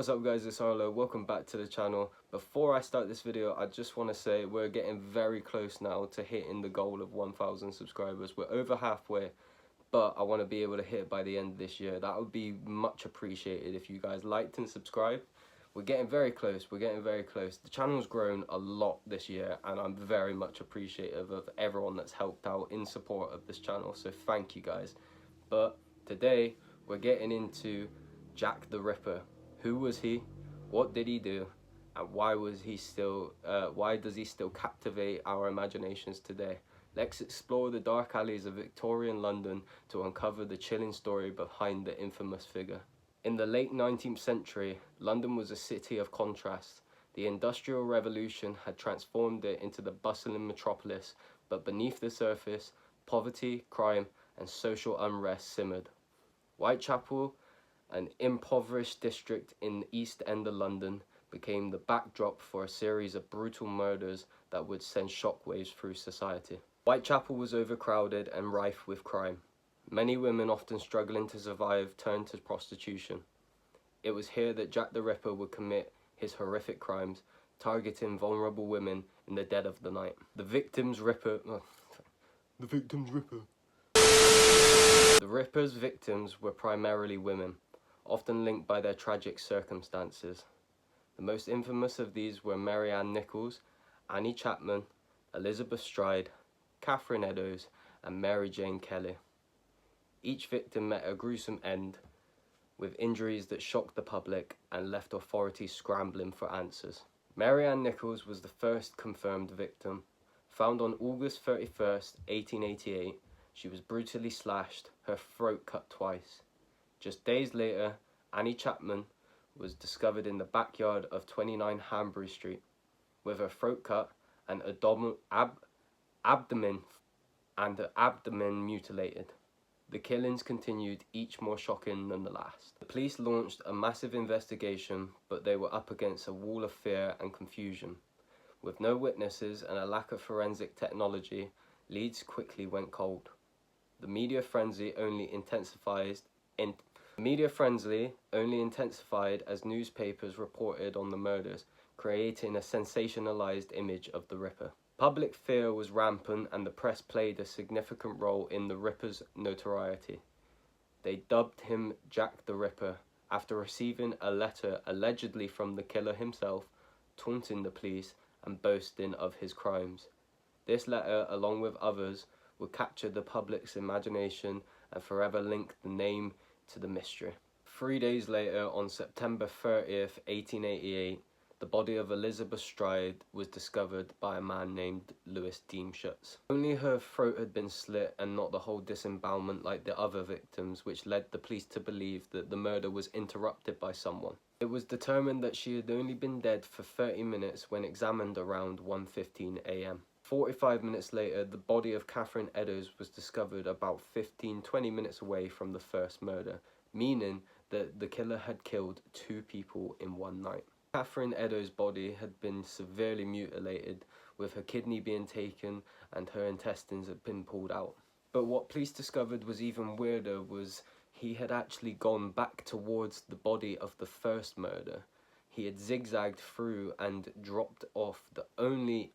what's up guys, it's Arlo. Welcome back to the channel. Before I start this video, I just want to say we're getting very close now to hitting the goal of 1,000 subscribers. We're over halfway, but I want to be able to hit it by the end of this year. That would be much appreciated if you guys liked and subscribed. We're getting very close, The channel's grown a lot this year and I'm very much appreciative of everyone that's helped out in support of this channel, so thank you guys. But today we're getting into Jack the Ripper. Who was he? What did he do? And why does he still captivate our imaginations today? Let's explore the dark alleys of Victorian London to uncover the chilling story behind the infamous figure. In the late 19th century, London was a city of contrasts. The Industrial Revolution had transformed it into the bustling metropolis, but beneath the surface, poverty, crime, and social unrest simmered. Whitechapel, an impoverished district in the East End of London, became the backdrop for a series of brutal murders that would send shockwaves through society. Whitechapel was overcrowded and rife with crime. Many women, often struggling to survive, turned to prostitution. It was here that Jack the Ripper would commit his horrific crimes, targeting vulnerable women in the dead of the night. The Ripper's victims were primarily women, often linked by their tragic circumstances. The most infamous of these were Mary Ann Nichols, Annie Chapman, Elizabeth Stride, Catherine Eddowes, and Mary Jane Kelly. Each victim met a gruesome end, with injuries that shocked the public and left authorities scrambling for answers. Mary Ann Nichols was the first confirmed victim. Found on August 31st, 1888, she was brutally slashed, her throat cut twice. Just days later, Annie Chapman was discovered in the backyard of 29 Hanbury Street, with her throat cut and abdomen mutilated. The killings continued, each more shocking than the last. The police launched a massive investigation, but they were up against a wall of fear and confusion. With no witnesses and a lack of forensic technology, leads quickly went cold. The media frenzy only intensified as newspapers reported on the murders, creating a sensationalized image of the Ripper. Public fear was rampant and the press played a significant role in the Ripper's notoriety. They dubbed him Jack the Ripper after receiving a letter allegedly from the killer himself, taunting the police and boasting of his crimes. This letter, along with others, would capture the public's imagination and forever link the name to the mystery. 3 days later, on September 30th, 1888, the body of Elizabeth Stride was discovered by a man named Louis Deemschutz. Only her throat had been slit and not the whole disembowelment like the other victims, which led the police to believe that the murder was interrupted by someone. It was determined that she had only been dead for 30 minutes when examined around 1:15 AM. 45 minutes later, the body of Catherine Eddowes was discovered about 15-20 minutes away from the first murder, meaning that the killer had killed 2 people in one night. Catherine Eddowes' body had been severely mutilated, with her kidney being taken and her intestines had been pulled out. But what police discovered was even weirder was he had actually gone back towards the body of the first murder. He had zigzagged through and dropped off the only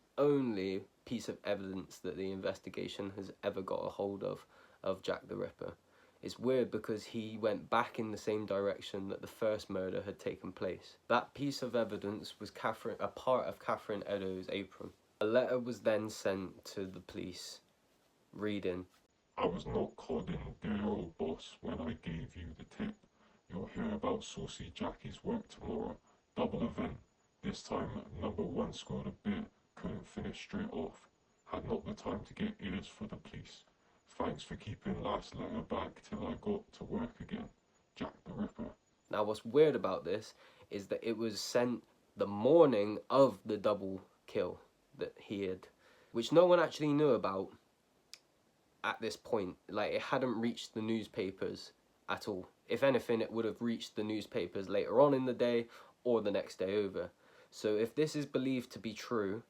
piece of evidence that the investigation has ever got a hold of Jack the Ripper. It's weird because he went back in the same direction that the first murder had taken place. That piece of evidence was a part of Catherine Eddowes' apron. A letter was then sent to the police, reading, "I was not codding dear old boss when I gave you the tip. You'll hear about Saucy Jackie's work tomorrow. Double event. This time number 1 scored a bit, couldn't finish straight off. Had not the time to get ears for the police. Thanks for keeping last letter back till I got to work again. Jack the Ripper." Now what's weird about this is that it was sent the morning of the double kill that he had, which no one actually knew about at this point. Like, it hadn't reached the newspapers at all. If anything, it would have reached the newspapers later on in the day or the next day over. So if this is believed to be true,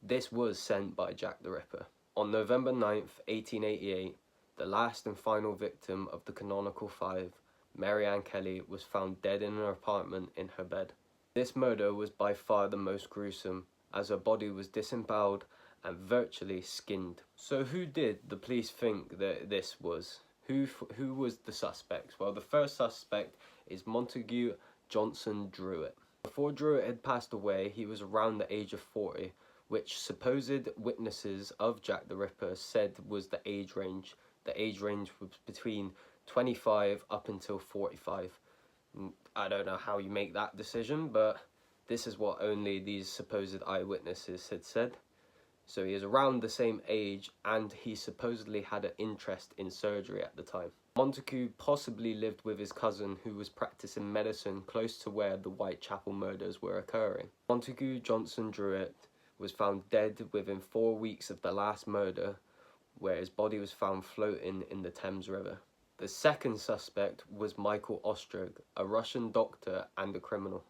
this was sent by Jack the Ripper. On November 9th, 1888, the last and final victim of the canonical 5 Mary Ann Kelly was found dead in her apartment in her bed. This murder was by far the most gruesome, as her body was disemboweled and virtually skinned. So who did the police think that this was? Who was the suspects? Well, the first suspect is Montague Johnson Druitt. Before Druitt had passed away, he was around the age of 40, which supposed witnesses of Jack the Ripper said was the age range. The age range was between 25 up until 45. I don't know how you make that decision, but this is what only these supposed eyewitnesses had said. So he is around the same age, and he supposedly had an interest in surgery at the time. Montague possibly lived with his cousin, who was practicing medicine close to where the Whitechapel murders were occurring. Montague Johnson Druitt was found dead within 4 weeks of the last murder, where his body was found floating in the Thames River. The second suspect was Michael Ostrog, a Russian doctor and a criminal.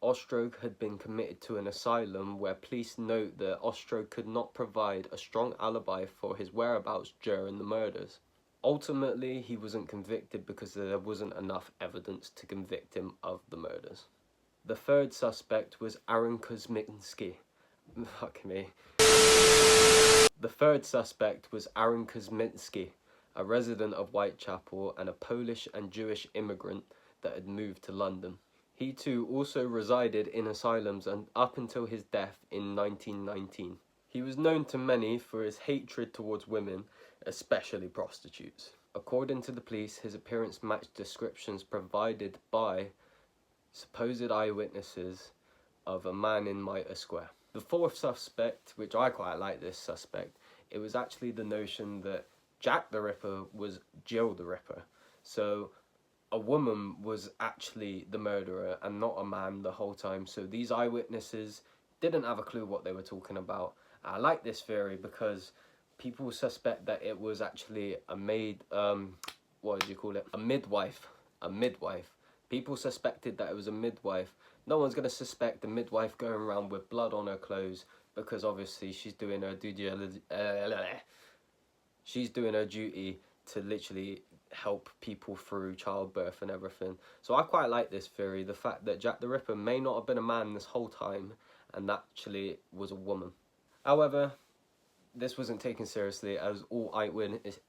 Ostrog had been committed to an asylum where police note that Ostrog could not provide a strong alibi for his whereabouts during the murders. Ultimately, he wasn't convicted because there wasn't enough evidence to convict him of the murders. The third suspect was Aaron Kosminski. Fuck me. The third suspect was Aaron Kosminski, a resident of Whitechapel and a Polish and Jewish immigrant that had moved to London. He too also resided in asylums and up until his death in 1919. He was known to many for his hatred towards women, especially prostitutes. According to the police, his appearance matched descriptions provided by supposed eyewitnesses of a man in Mitre Square. The fourth suspect, which I quite like this suspect, it was actually the notion that Jack the Ripper was Jill the Ripper. So a woman was actually the murderer and not a man the whole time. So these eyewitnesses didn't have a clue what they were talking about. I like this theory because people suspect that it was actually a maid, what did you call it? A midwife. A midwife. People suspected that it was a midwife. No one's going to suspect the midwife going around with blood on her clothes because obviously she's doing her duty. She's doing her duty to literally help people through childbirth and everything. So I quite like this theory, the fact that Jack the Ripper may not have been a man this whole time and actually was a woman. However, this wasn't taken seriously as all eyewitness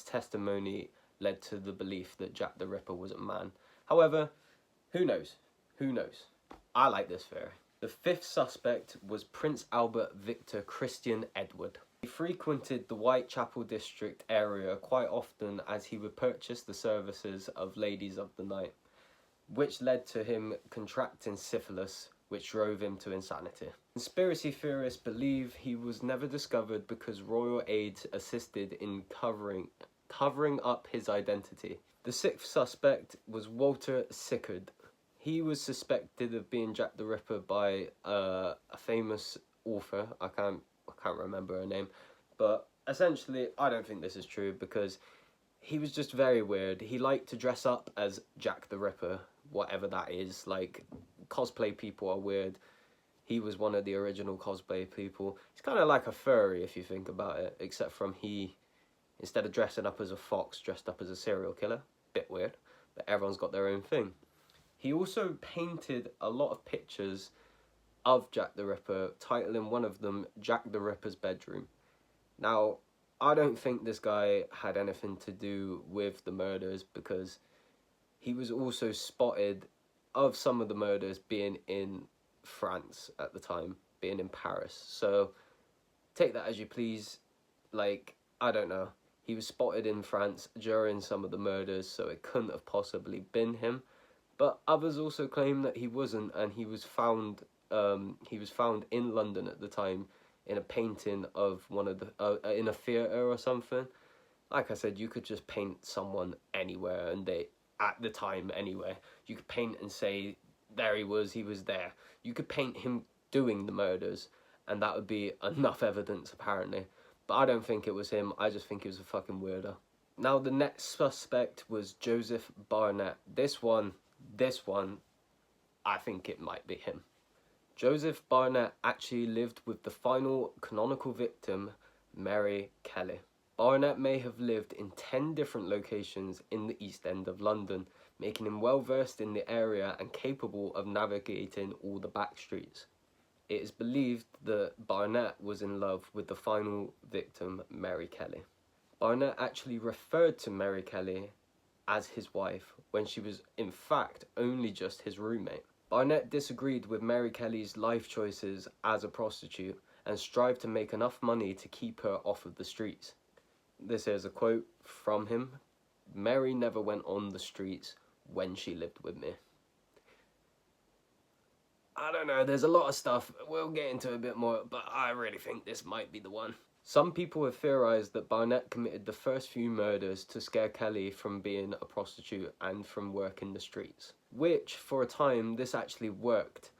testimony led to the belief that Jack the Ripper was a man. However, who knows? Who knows? I like this theory. The fifth suspect was Prince Albert Victor Christian Edward. He frequented the Whitechapel district area quite often as he would purchase the services of ladies of the night, which led to him contracting syphilis, which drove him to insanity. Conspiracy theorists believe he was never discovered because royal aides assisted in covering up his identity. The sixth suspect was Walter Sickard. He was suspected of being Jack the Ripper by a famous author. I can't remember her name, but essentially I don't think this is true because he was just very weird. He liked to dress up as Jack the Ripper, whatever that is. Like, cosplay people are weird. He was one of the original cosplay people. He's kind of like a furry if you think about it, except from he, instead of dressing up as a fox, dressed up as a serial killer. Bit weird, but everyone's got their own thing. He also painted a lot of pictures of Jack the Ripper, titling one of them Jack the Ripper's Bedroom. Now, I don't think this guy had anything to do with the murders because he was also spotted of some of the murders being in France at the time, being in Paris. So take that as you please. Like, I don't know. He was spotted in France during some of the murders, so it couldn't have possibly been him. But others also claim that he wasn't, and he was found in London at the time in a painting of one of the in a theatre or something. Like I said, you could just paint someone anywhere, and they at the time anywhere. You could paint and say there he was there. You could paint him doing the murders, and that would be enough evidence apparently. But I don't think it was him. I just think he was a fucking weirdo. Now the next suspect was Joseph Barnett. This one, I think it might be him. Joseph Barnett actually lived with the final canonical victim, Mary Kelly. Barnett may have lived in 10 different locations in the East End of London, making him well versed in the area and capable of navigating all the back streets. It is believed that Barnett was in love with the final victim, Mary Kelly. Barnett actually referred to Mary Kelly as his wife when she was in fact only just his roommate. Barnett disagreed with Mary Kelly's life choices as a prostitute and strived to make enough money to keep her off of the streets. This is a quote from him: "Mary never went on the streets when she lived with me." I don't know, there's a lot of stuff, we'll get into a bit more, but I really think this might be the one. Some people have theorised that Barnett committed the first few murders to scare Kelly from being a prostitute and from working the streets, which, for a time, this actually worked.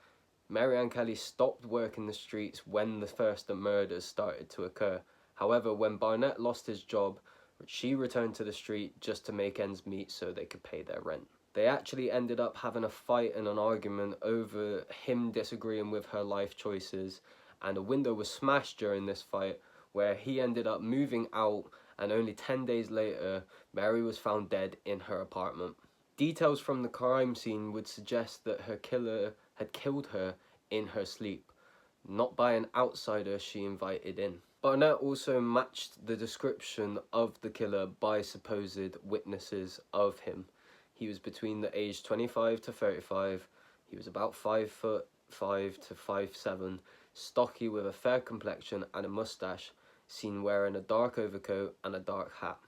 Mary Ann Kelly stopped working the streets when the first murders started to occur. However, when Barnett lost his job, she returned to the street just to make ends meet so they could pay their rent. They actually ended up having a fight and an argument over him disagreeing with her life choices, and a window was smashed during this fight where he ended up moving out, and only 10 days later, Mary was found dead in her apartment. Details from the crime scene would suggest that her killer had killed her in her sleep, not by an outsider she invited in. Barnett also matched the description of the killer by supposed witnesses of him. He was between the age 25 to 35, he was about 5'5" to 5'7", stocky with a fair complexion and a moustache, seen wearing a dark overcoat and a dark hat.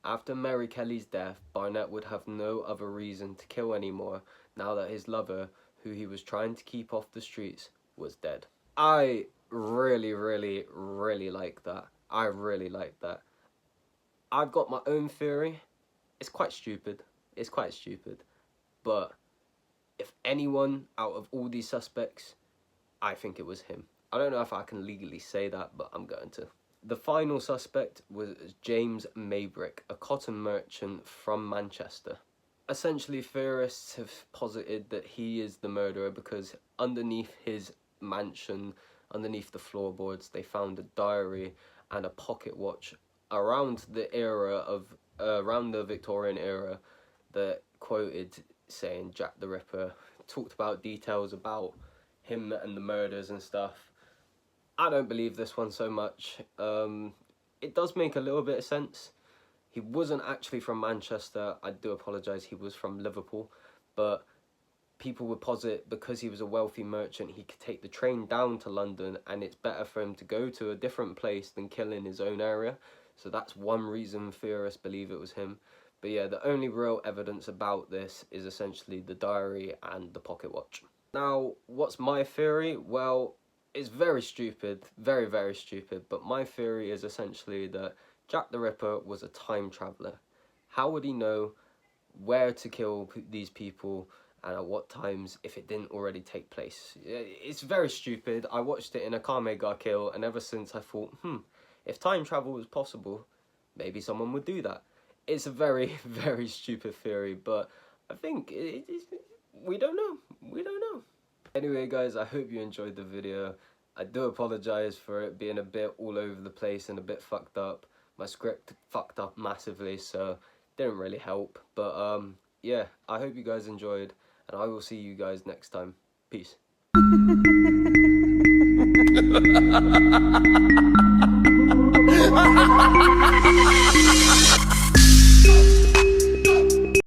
After Mary Kelly's death, Barnett would have no other reason to kill anymore now that his lover, who he was trying to keep off the streets, was dead. I really like that. I really like that. I've got my own theory. It's quite stupid. But if anyone out of all these suspects, I think it was him. I don't know if I can legally say that, but I'm going to. The final suspect was James Maybrick, a cotton merchant from Manchester. Essentially, theorists have posited that he is the murderer because underneath his mansion, underneath the floorboards, they found a diary and a pocket watch around the Victorian era that quoted saying Jack the Ripper, talked about details about him and the murders and stuff. I don't believe this one so much. It does make a little bit of sense. He wasn't actually from Manchester. I do apologise, he was from Liverpool, but people would posit because he was a wealthy merchant, he could take the train down to London, and it's better for him to go to a different place than kill in his own area. So that's one reason theorists believe it was him. But yeah, the only real evidence about this is essentially the diary and the pocket watch. Now, what's my theory? Well, it's very stupid, very stupid, but my theory is essentially that Jack the Ripper was a time traveller. How would he know where to kill these people and at what times if it didn't already take place? It's very stupid. I watched it in A Car May God Kill, and ever since I thought, if time travel was possible, maybe someone would do that. It's a very stupid theory, but I think we don't know. Anyway guys, I hope you enjoyed the video. I do apologise for it being a bit all over the place and a bit fucked up. My script fucked up massively, so didn't really help. But yeah, I hope you guys enjoyed, and I will see you guys next time. Peace.